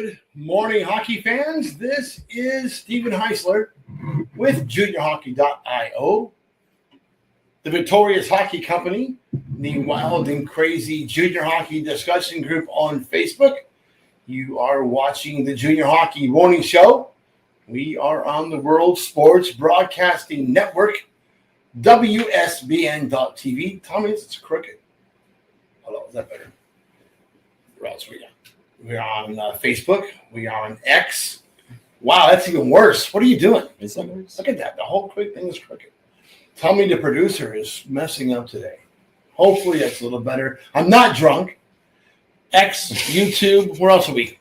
Good morning, hockey fans. This is Stephen Heisler with juniorhockey.io, the Victorious Hockey Company, the wild and crazy junior hockey discussion group on Facebook. You are watching the Junior Hockey Morning Show. We are on the World Sports Broadcasting Network, WSBN.TV. Tell me it's crooked. Hello, is that better? Where else we got? We're on Facebook. We are on X. Wow, that's even worse. What are you doing? Is that worse? Look at that. The whole quick thing is crooked. Tell me the producer is messing up today. Hopefully that's a little better. I'm not drunk. X, YouTube. Where else are we?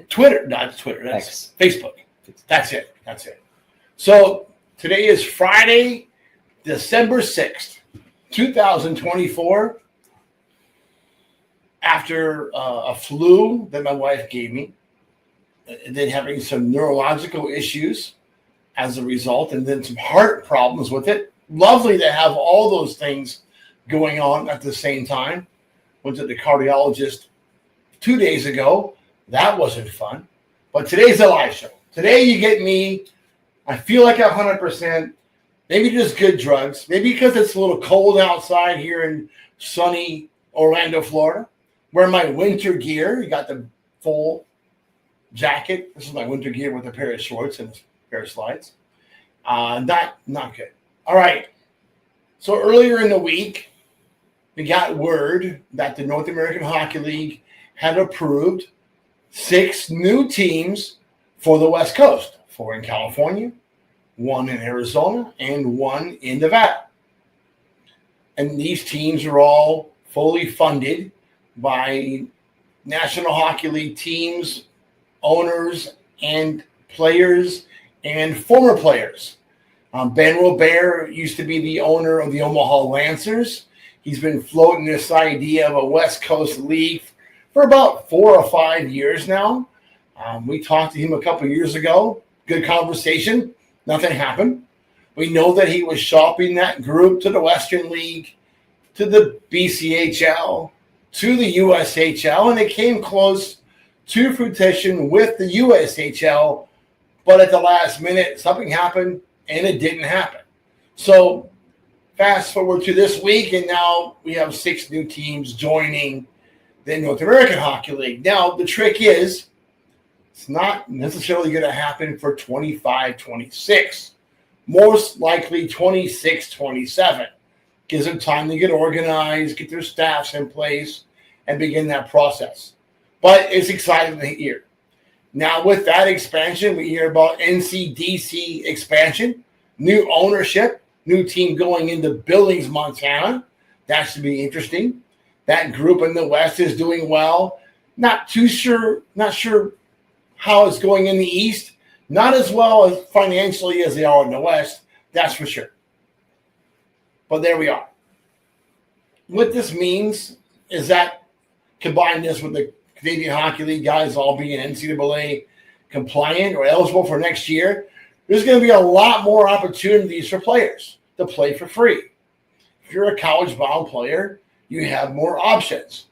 Twitter. Not Twitter. That's X. Facebook. That's it. That's it. So today is Friday, December 6th, 2024. After a flu that my wife gave me, and then having some neurological issues as a result, and then some heart problems with it. Lovely to have all those things going on at the same time. Went to the cardiologist 2 days ago. That wasn't fun. But today's a live show. Today you get me. I feel like 100%. Maybe just good drugs. Maybe because it's a little cold outside here in sunny Orlando, Florida. Wear my winter gear. You got the full jacket. This is my winter gear with a pair of shorts and a pair of slides. Not good. All right. So earlier in the week, we got word that the North American Hockey League had approved 6 new teams for the West Coast. 4 in California, 1 in Arizona, and 1 in Nevada. And these teams are all fully funded by National Hockey League teams, owners, and players, and former players. Ben Robert used to be the owner of the Omaha Lancers. He's been floating this idea of a West Coast league for about 4 or 5 years now. We talked to him a couple of years ago. Good conversation. Nothing happened. We know that he was shopping that group to the Western League, to the BCHL, to the USHL, and it came close to fruition with the USHL, but at the last minute, something happened, and it didn't happen. So fast forward to this week, and now we have 6 new teams joining the North American Hockey League. Now, the trick is, it's not necessarily going to happen for 25-26. Most likely 26-27. Gives them time to get organized, get their staffs in place, and begin that process. But it's exciting to hear. Now, with that expansion, we hear about NCDC expansion, new ownership, new team going into Billings, Montana. That should be interesting. That group in the West is doing well. Not sure how it's going in the East. Not as well as financially as they are in the West. That's for sure. But there we are. What this means is that combine this with the Canadian Hockey League guys all being NCAA compliant or eligible for next year, there's going to be a lot more opportunities for players to play for free. If you're a college-bound player, you have more options.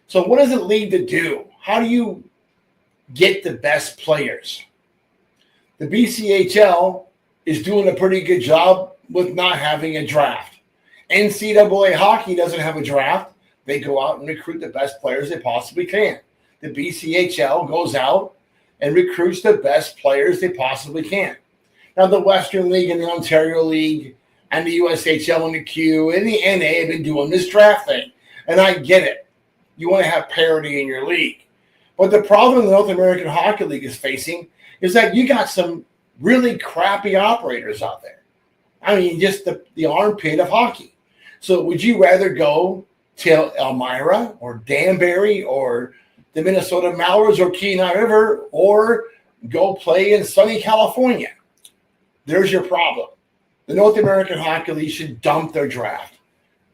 So what does it lead to do? How do you get the best players? The BCHL is doing a pretty good job with not having a draft. NCAA hockey doesn't have a draft. They go out and recruit the best players they possibly can. The BCHL goes out and recruits the best players they possibly can. Now, the Western League and the Ontario League and the USHL and the Q and the NA have been doing this draft thing. And I get it. You want to have parity in your league. But the problem the North American Hockey League is facing is that you got some really crappy operators out there. I mean, just the armpit of hockey. So would you rather go to Elmira or Danbury or the Minnesota Mallards or Kenai River or go play in sunny California? There's your problem. The North American Hockey League should dump their draft.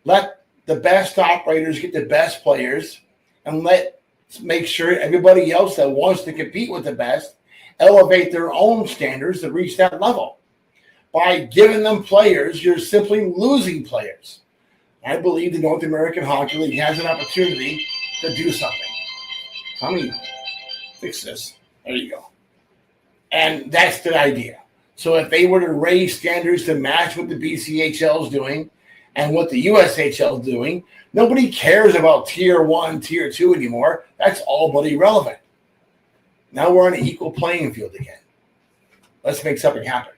Let the best operators get the best players and let's make sure everybody else that wants to compete with the best elevate their own standards to reach that level. By giving them players, you're simply losing players. I believe the North American Hockey League has an opportunity to do something. Tommy, fix this. There you go. And that's the idea. So if they were to raise standards to match what the BCHL is doing and what the USHL is doing, nobody cares about tier 1, tier 2 anymore. That's all but irrelevant. Now we're on an equal playing field again. Let's make something happen.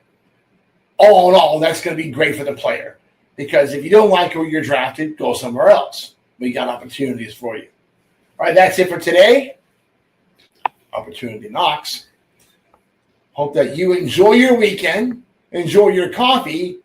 All in all, that's going to be great for the player, because if you don't like where you're drafted, go somewhere else. We got opportunities for you. All right, that's it for today. Opportunity knocks. Hope that you enjoy your weekend, enjoy your coffee,